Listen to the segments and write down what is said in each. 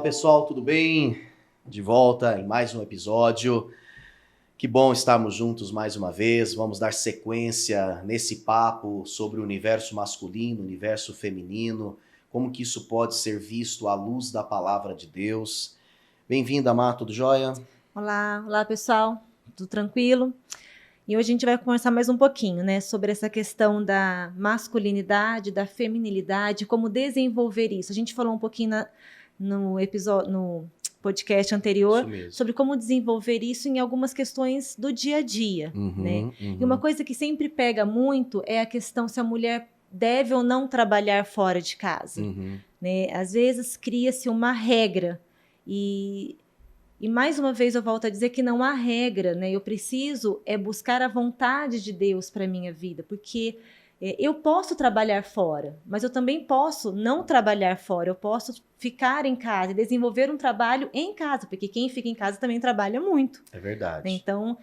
pessoal, tudo bem? De volta em mais um episódio. Que bom estarmos juntos mais uma vez. Vamos dar sequência nesse papo sobre o universo masculino, o universo feminino, como que isso pode ser visto à luz da palavra de Deus. Bem-vinda, Má, tudo jóia? Olá pessoal, tudo tranquilo? E hoje a gente vai conversar mais um pouquinho, né, sobre essa questão da masculinidade, da feminilidade, como desenvolver isso. A gente falou um pouquinho no podcast anterior sobre como desenvolver isso em algumas questões do dia a dia, né? E uma coisa que sempre pega muito é a questão se a mulher deve ou não trabalhar fora de casa, né? Às vezes cria-se uma regra e mais uma vez eu volto a dizer que não há regra, né? Eu preciso buscar a vontade de Deus para a minha vida, porque eu posso trabalhar fora, mas eu também posso não trabalhar fora, eu posso ficar em casa e desenvolver um trabalho em casa, porque quem fica em casa também trabalha muito. É verdade. Então,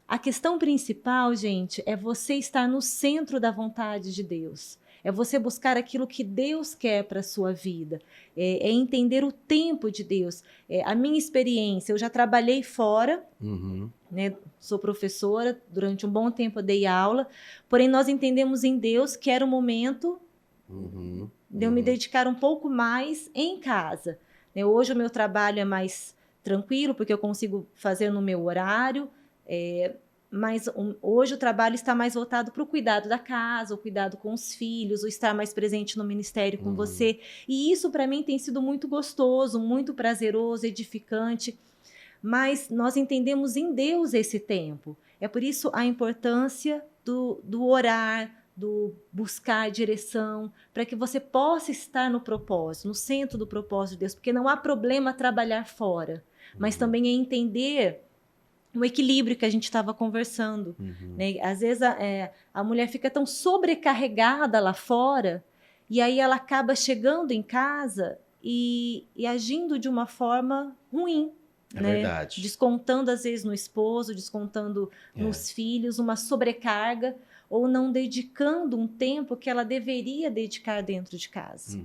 a questão principal, gente, é você estar no centro da vontade de Deus. É você buscar aquilo que Deus quer para a sua vida. É entender o tempo de Deus. A minha experiência, eu já trabalhei fora, né? Sou professora, durante um bom tempo eu dei aula, porém nós entendemos em Deus que era o momento de eu me dedicar um pouco mais em casa. Hoje o meu trabalho é mais tranquilo, porque eu consigo fazer no meu horário, mas hoje o trabalho está mais voltado para o cuidado da casa, o cuidado com os filhos, o estar mais presente no ministério com você. E isso, para mim, tem sido muito gostoso, muito prazeroso, edificante. Mas nós entendemos em Deus esse tempo. É por isso a importância do orar, do buscar direção, para que você possa estar no propósito, no centro do propósito de Deus. Porque não há problema trabalhar fora, mas também é entender o equilíbrio que a gente estava conversando. Né? Às vezes a mulher fica tão sobrecarregada lá fora, e aí ela acaba chegando em casa e agindo de uma forma ruim. É né? verdade. Descontando às vezes no esposo, descontando nos filhos, uma sobrecarga, ou não dedicando um tempo que ela deveria dedicar dentro de casa.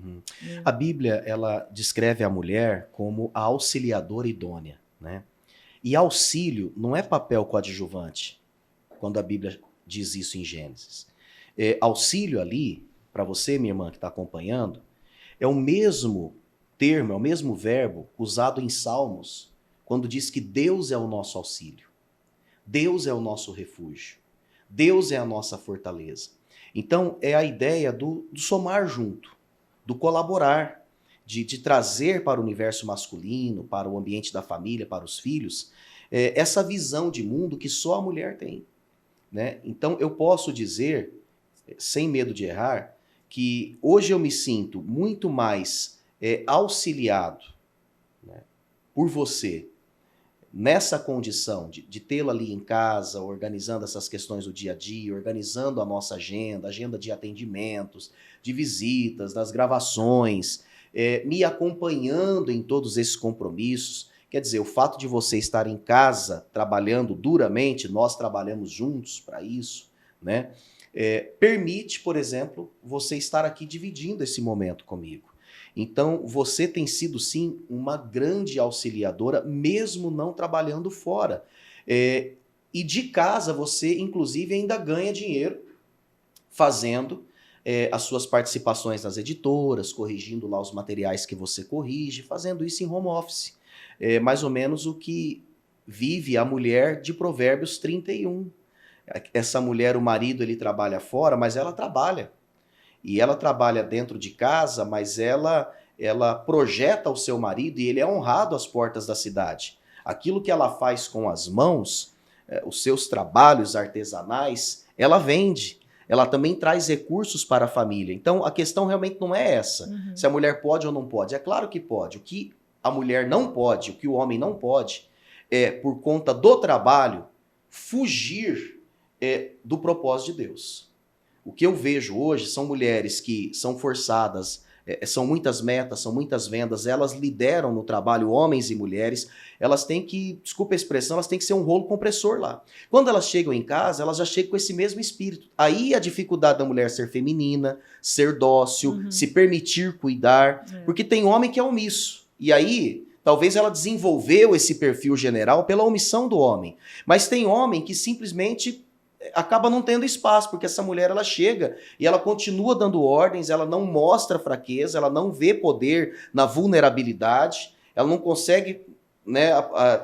A Bíblia, ela descreve a mulher como a auxiliadora idônea, né? E auxílio não é papel coadjuvante, quando a Bíblia diz isso em Gênesis. Auxílio ali, para você, minha irmã, que está acompanhando, é o mesmo termo, é o mesmo verbo usado em Salmos, quando diz que Deus é o nosso auxílio. Deus é o nosso refúgio. Deus é a nossa fortaleza. Então, é a ideia do somar junto, do colaborar, de trazer para o universo masculino, para o ambiente da família, para os filhos, essa visão de mundo que só a mulher tem. Né? Então, eu posso dizer, sem medo de errar, que hoje eu me sinto muito mais auxiliado, né, por você, nessa condição de tê-la ali em casa, organizando essas questões do dia a dia, organizando a nossa agenda de atendimentos, de visitas, das gravações, me acompanhando em todos esses compromissos. Quer dizer, o fato de você estar em casa trabalhando duramente, nós trabalhamos juntos para isso, né? Permite, por exemplo, você estar aqui dividindo esse momento comigo. Então, você tem sido, sim, uma grande auxiliadora, mesmo não trabalhando fora. E de casa, você, inclusive, ainda ganha dinheiro fazendo as suas participações nas editoras, corrigindo lá os materiais que você corrige, fazendo isso em home office. Mais ou menos o que vive a mulher de Provérbios 31. Essa mulher, o marido, ele trabalha fora, mas ela trabalha. E ela trabalha dentro de casa, mas ela projeta o seu marido e ele é honrado às portas da cidade. Aquilo que ela faz com as mãos, os seus trabalhos artesanais, ela vende. Ela também traz recursos para a família. Então, a questão realmente não é essa. Se a mulher pode ou não pode. É claro que pode. O que a mulher não pode, o que o homem não pode, por conta do trabalho, fugir do propósito de Deus. O que eu vejo hoje são mulheres que são forçadas, são muitas metas, são muitas vendas, elas lideram no trabalho, homens e mulheres, elas têm que, desculpa a expressão, elas têm que ser um rolo compressor lá. Quando elas chegam em casa, elas já chegam com esse mesmo espírito. Aí a dificuldade da mulher ser feminina, ser dócil, se permitir cuidar, porque tem homem que é omisso. E aí, talvez ela desenvolveu esse perfil general pela omissão do homem. Mas tem homem que simplesmente acaba não tendo espaço, porque essa mulher ela chega e ela continua dando ordens, ela não mostra fraqueza, ela não vê poder na vulnerabilidade, ela não consegue, né,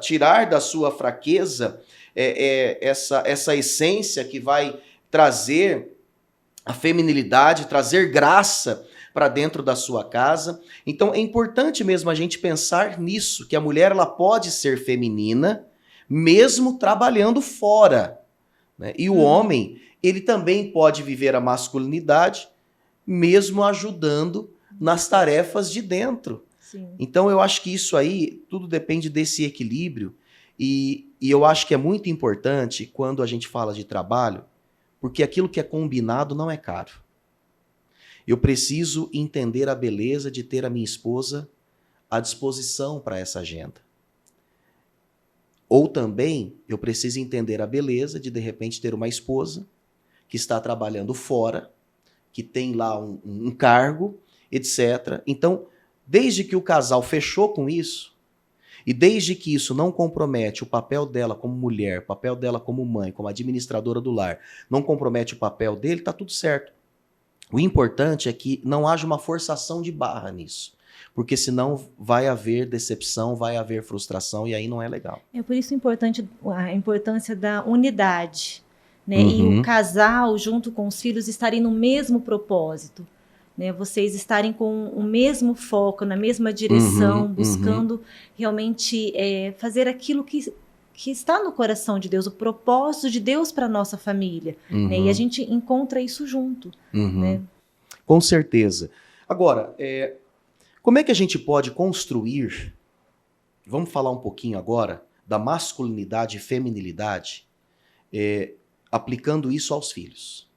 tirar da sua fraqueza essa essência que vai trazer a feminilidade, trazer graça para dentro da sua casa. Então é importante mesmo a gente pensar nisso, que a mulher ela pode ser feminina mesmo trabalhando fora, né? E o homem, ele também pode viver a masculinidade mesmo ajudando nas tarefas de dentro. Sim. Então eu acho que isso aí, tudo depende desse equilíbrio e eu acho que é muito importante quando a gente fala de trabalho, porque aquilo que é combinado não é caro. Eu preciso entender a beleza de ter a minha esposa à disposição para essa agenda. Ou também eu preciso entender a beleza de repente, ter uma esposa que está trabalhando fora, que tem lá um cargo, etc. Então, desde que o casal fechou com isso, e desde que isso não compromete o papel dela como mulher, o papel dela como mãe, como administradora do lar, não compromete o papel dele, tá tudo certo. O importante é que não haja uma forçação de barra nisso, porque senão vai haver decepção, vai haver frustração e aí não é legal. É por isso a importância da unidade, né? E o casal, junto com os filhos, estarem no mesmo propósito. Né, vocês estarem com o mesmo foco, na mesma direção, buscando realmente fazer aquilo que está no coração de Deus, o propósito de Deus para a nossa família. Né, e a gente encontra isso junto. Né? Com certeza. Agora, como é que a gente pode construir, vamos falar um pouquinho agora, da masculinidade e feminilidade, aplicando isso aos filhos.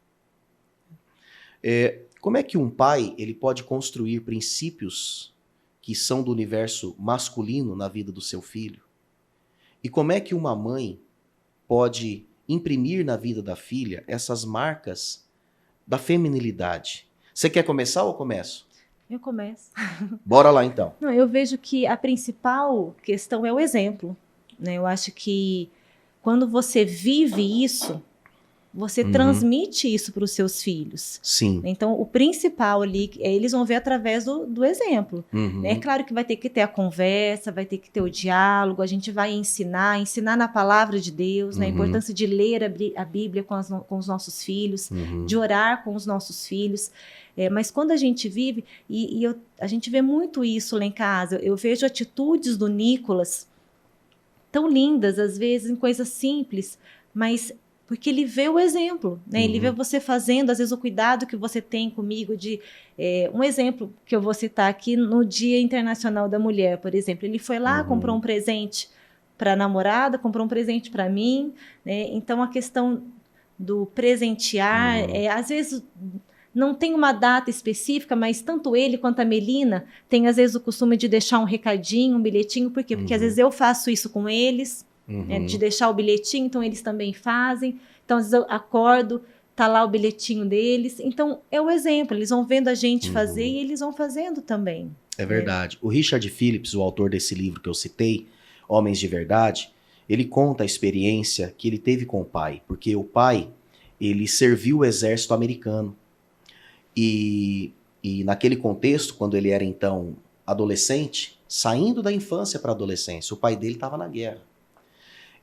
Como é que um pai ele pode construir princípios que são do universo masculino na vida do seu filho? E como é que uma mãe pode imprimir na vida da filha essas marcas da feminilidade? Você quer começar ou eu começo? Eu começo. Bora lá então. Não, eu vejo que a principal questão é o exemplo. Né? Eu acho que quando você vive isso, você transmite isso para os seus filhos. Sim. Então, o principal ali, eles vão ver através do exemplo. É claro que vai ter que ter a conversa, vai ter que ter o diálogo, a gente vai ensinar na palavra de Deus, né? A importância de ler a Bíblia com os nossos filhos, de orar com os nossos filhos. Mas quando a gente vive, a gente vê muito isso lá em casa, eu vejo atitudes do Nicolas tão lindas, às vezes, em coisas simples, mas porque ele vê o exemplo, né? Ele vê você fazendo, às vezes, o cuidado que você tem comigo de... um exemplo que eu vou citar aqui, no Dia Internacional da Mulher, por exemplo. Ele foi lá, comprou um presente para a namorada, comprou um presente para mim, né? Então, a questão do presentear, às vezes... Não tem uma data específica, mas tanto ele quanto a Melina tem, às vezes, o costume de deixar um recadinho, um bilhetinho. Por quê? Porque, às vezes, eu faço isso com eles, de deixar o bilhetinho, então eles também fazem. Então, às vezes, eu acordo, tá lá o bilhetinho deles. Então, é o exemplo. Eles vão vendo a gente fazer e eles vão fazendo também. É verdade. O Richard Phillips, o autor desse livro que eu citei, Homens de Verdade, ele conta a experiência que ele teve com o pai. Porque o pai, ele serviu o exército americano. E naquele contexto, quando ele era então adolescente, saindo da infância para a adolescência, o pai dele estava na guerra.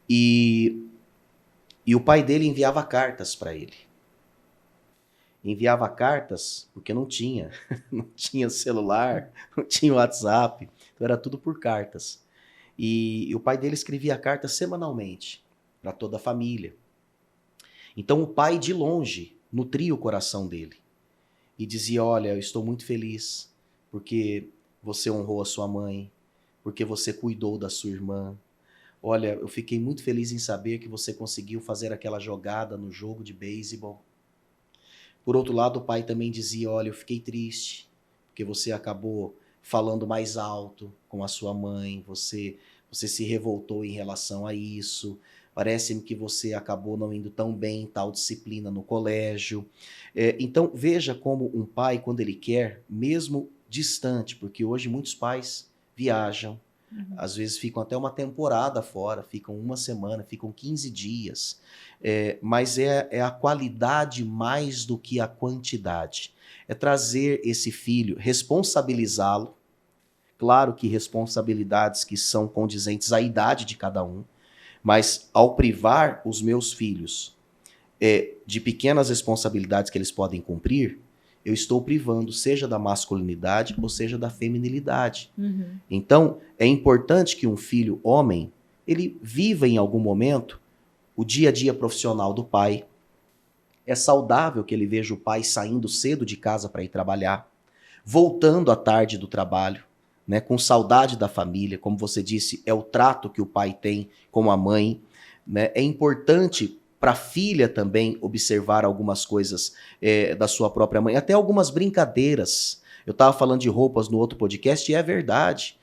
E o pai dele enviava cartas para ele. Enviava cartas porque não tinha celular, não tinha WhatsApp, então era tudo por cartas. E o pai dele escrevia cartas semanalmente para toda a família. Então o pai de longe nutria o coração dele. E dizia, olha, eu estou muito feliz porque você honrou a sua mãe, porque você cuidou da sua irmã. Olha, eu fiquei muito feliz em saber que você conseguiu fazer aquela jogada no jogo de beisebol. Por outro lado, o pai também dizia, olha, eu fiquei triste porque você acabou falando mais alto com a sua mãe, você se revoltou em relação a isso. Parece-me que você acabou não indo tão bem em tal disciplina no colégio. Então, veja como um pai, quando ele quer, mesmo distante, porque hoje muitos pais viajam, às vezes ficam até uma temporada fora, ficam uma semana, ficam 15 dias. Mas é a qualidade mais do que a quantidade. É trazer esse filho, responsabilizá-lo. Claro que responsabilidades que são condizentes à idade de cada um, mas ao privar os meus filhos de pequenas responsabilidades que eles podem cumprir, eu estou privando, seja da masculinidade ou seja da feminilidade. Então, é importante que um filho homem, ele viva em algum momento o dia a dia profissional do pai. É saudável que ele veja o pai saindo cedo de casa para ir trabalhar, voltando à tarde do trabalho, né, com saudade da família, como você disse, é o trato que o pai tem com a mãe, né? É importante para a filha também observar algumas coisas da sua própria mãe, até algumas brincadeiras. Eu estava falando de roupas no outro podcast e é verdade.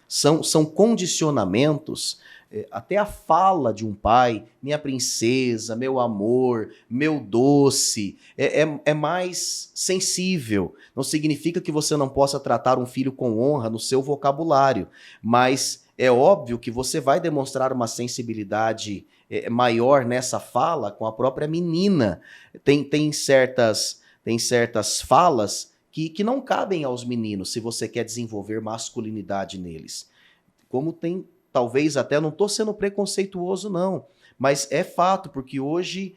São condicionamentos, até a fala de um pai, minha princesa, meu amor, meu doce, é mais sensível. Não significa que você não possa tratar um filho com honra no seu vocabulário, mas é óbvio que você vai demonstrar uma sensibilidade maior nessa fala com a própria menina. Tem certas falas que não cabem aos meninos se você quer desenvolver masculinidade neles. Como tem, talvez até, não estou sendo preconceituoso não, mas é fato, porque hoje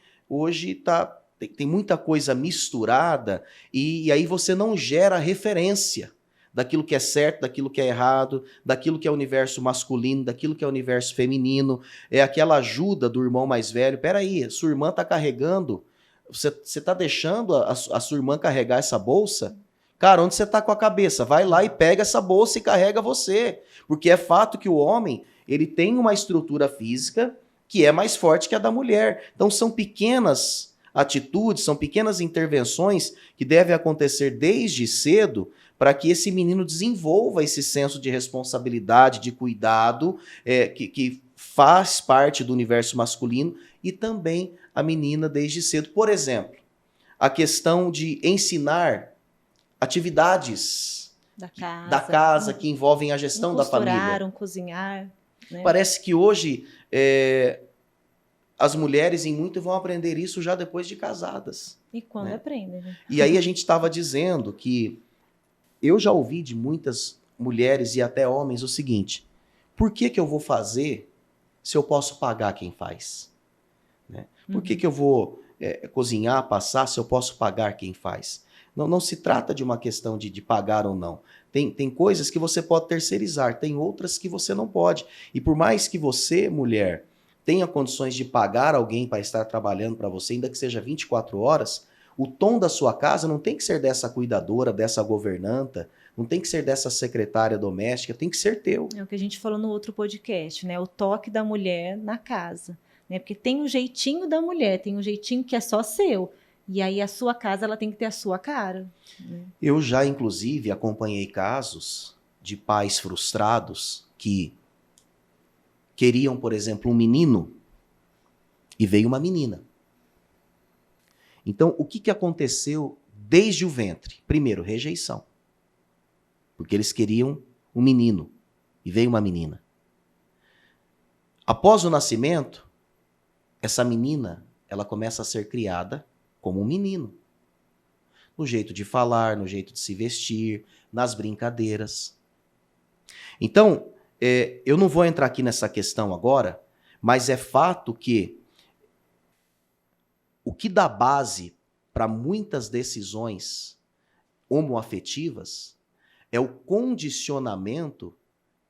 tem muita coisa misturada e aí você não gera referência daquilo que é certo, daquilo que é errado, daquilo que é universo masculino, daquilo que é universo feminino. É aquela ajuda do irmão mais velho. Peraí, sua irmã está carregando, você está deixando a sua irmã carregar essa bolsa? Cara, onde você está com a cabeça? Vai lá e pega essa bolsa e carrega você. Porque é fato que o homem, ele tem uma estrutura física que é mais forte que a da mulher. Então são pequenas atitudes, são pequenas intervenções que devem acontecer desde cedo para que esse menino desenvolva esse senso de responsabilidade, de cuidado, que faz parte do universo masculino, e também a menina desde cedo. Por exemplo, a questão de ensinar atividades da casa que envolvem a gestão da família. Cozinhar. Né? Parece que hoje as mulheres, em muito, vão aprender isso já depois de casadas. E quando aprendem. Né? E aí a gente estava dizendo que eu já ouvi de muitas mulheres e até homens o seguinte: por que eu vou fazer se eu posso pagar quem faz? Né? Por que eu vou cozinhar, passar, se eu posso pagar quem faz? Não se trata de uma questão de pagar ou não. Tem coisas que você pode terceirizar, tem outras que você não pode. E por mais que você, mulher, tenha condições de pagar alguém para estar trabalhando para você, ainda que seja 24 horas, o tom da sua casa não tem que ser dessa cuidadora, dessa governanta, não tem que ser dessa secretária doméstica, tem que ser teu. É o que a gente falou no outro podcast, né? O toque da mulher na casa. Né? Porque tem um jeitinho da mulher, tem um jeitinho que é só seu. E aí a sua casa, ela tem que ter a sua cara. Né? Eu já, inclusive, acompanhei casos de pais frustrados que queriam, por exemplo, um menino e veio uma menina. Então, o que aconteceu desde o ventre? Primeiro, rejeição. Porque eles queriam um menino e veio uma menina. Após o nascimento, essa menina, ela começa a ser criada como um menino. No jeito de falar, no jeito de se vestir, nas brincadeiras. Então, eu não vou entrar aqui nessa questão agora, mas é fato que o que dá base para muitas decisões homoafetivas é o condicionamento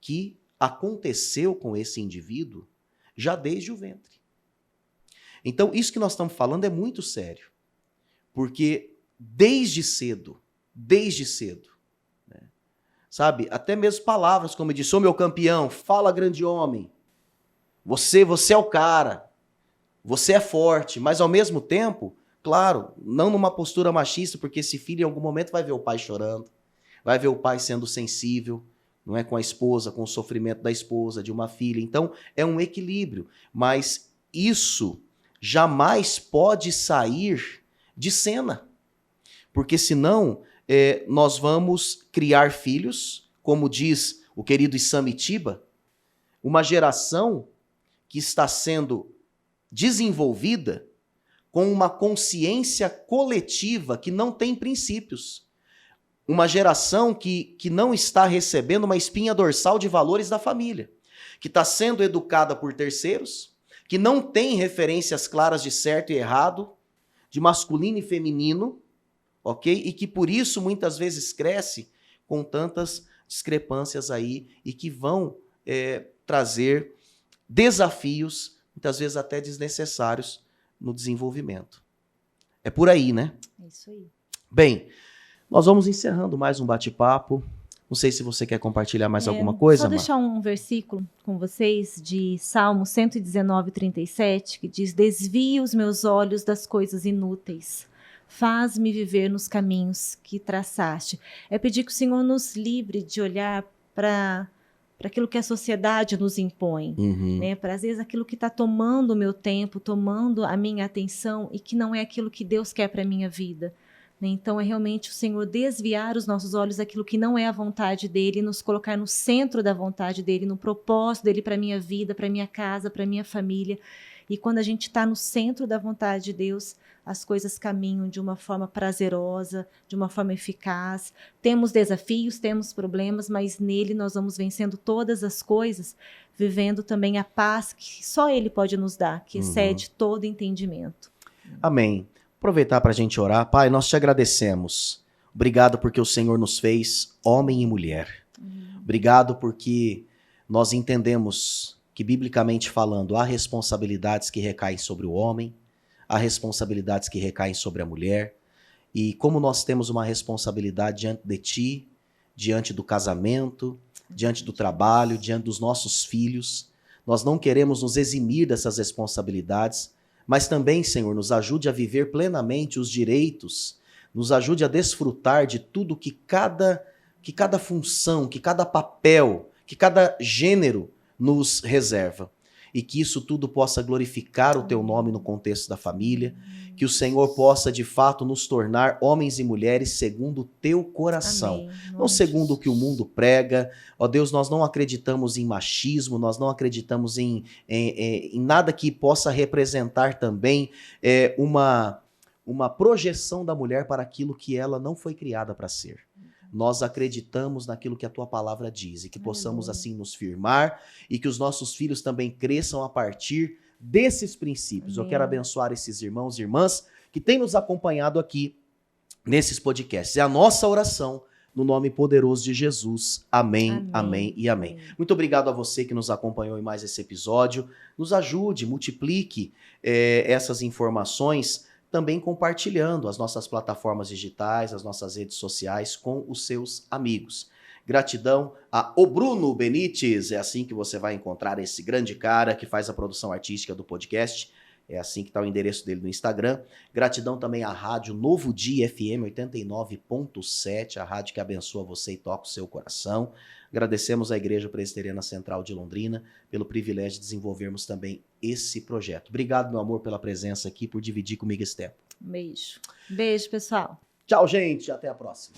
que aconteceu com esse indivíduo já desde o ventre. Então, isso que nós estamos falando é muito sério, porque desde cedo, né, sabe, até mesmo palavras como eu disse: ô meu campeão, fala grande homem, você é o cara, você é forte, mas ao mesmo tempo, claro, não numa postura machista, porque esse filho em algum momento vai ver o pai chorando, vai ver o pai sendo sensível, não é, com a esposa, com o sofrimento da esposa, de uma filha. Então, é um equilíbrio, mas isso jamais pode sair de cena, porque senão nós vamos criar filhos, como diz o querido Isamitiba, uma geração que está sendo desenvolvida com uma consciência coletiva que não tem princípios. Uma geração que não está recebendo uma espinha dorsal de valores da família, que está sendo educada por terceiros, que não tem referências claras de certo e errado, de masculino e feminino, ok? E que por isso muitas vezes cresce com tantas discrepâncias aí e que vão trazer desafios, muitas vezes até desnecessários, no desenvolvimento. É por aí, né? É isso aí. Bem, nós vamos encerrando mais um bate-papo. Não sei se você quer compartilhar mais alguma coisa, Vou deixar um versículo com vocês de Salmo 119:37, que diz: desvia os meus olhos das coisas inúteis, faz-me viver nos caminhos que traçaste. É pedir que o Senhor nos livre de olhar para aquilo que a sociedade nos impõe, né? Para às vezes aquilo que está tomando o meu tempo, tomando a minha atenção e que não é aquilo que Deus quer para a minha vida. Então é realmente o Senhor desviar os nossos olhos daquilo que não é a vontade dele, nos colocar no centro da vontade dele, no propósito dele para a minha vida, para a minha casa, para a minha família. E quando a gente está no centro da vontade de Deus, as coisas caminham de uma forma prazerosa, de uma forma eficaz. Temos desafios, temos problemas, mas nele nós vamos vencendo todas as coisas, vivendo também a paz que só ele pode nos dar, que excede todo entendimento. Amém. Aproveitar para a gente orar. Pai, nós te agradecemos. Obrigado porque o Senhor nos fez homem e mulher. Obrigado porque nós entendemos que, biblicamente falando, há responsabilidades que recaem sobre o homem, há responsabilidades que recaem sobre a mulher. E como nós temos uma responsabilidade diante de ti, diante do casamento, diante do trabalho, diante dos nossos filhos, nós não queremos nos eximir dessas responsabilidades, mas também, Senhor, nos ajude a viver plenamente os direitos, nos ajude a desfrutar de tudo que cada função, que cada papel, que cada gênero nos reserva. E que isso tudo possa glorificar o teu nome no contexto da família, que o Senhor possa de fato nos tornar homens e mulheres segundo o teu coração, não segundo o que o mundo prega. Ó Deus, nós não acreditamos em machismo, nós não acreditamos em nada que possa representar também uma projeção da mulher para aquilo que ela não foi criada para ser. Nós acreditamos naquilo que a tua palavra diz e que possamos assim nos firmar e que os nossos filhos também cresçam a partir desses princípios. Eu quero abençoar esses irmãos e irmãs que têm nos acompanhado aqui nesses podcasts. É a nossa oração no nome poderoso de Jesus. Amém, amém e amém. Muito obrigado a você que nos acompanhou em mais esse episódio. Nos ajude, multiplique essas informações, também compartilhando as nossas plataformas digitais, as nossas redes sociais com os seus amigos. Gratidão a O Bruno Benites, é assim que você vai encontrar esse grande cara que faz a produção artística do podcast, é assim que está o endereço dele no Instagram. Gratidão também à rádio Novo Dia FM 89.7, a rádio que abençoa você e toca o seu coração. Agradecemos à Igreja Presbiteriana Central de Londrina pelo privilégio de desenvolvermos também esse projeto. Obrigado, meu amor, pela presença aqui, por dividir comigo esse tempo. Beijo. Beijo, pessoal. Tchau, gente. Até a próxima.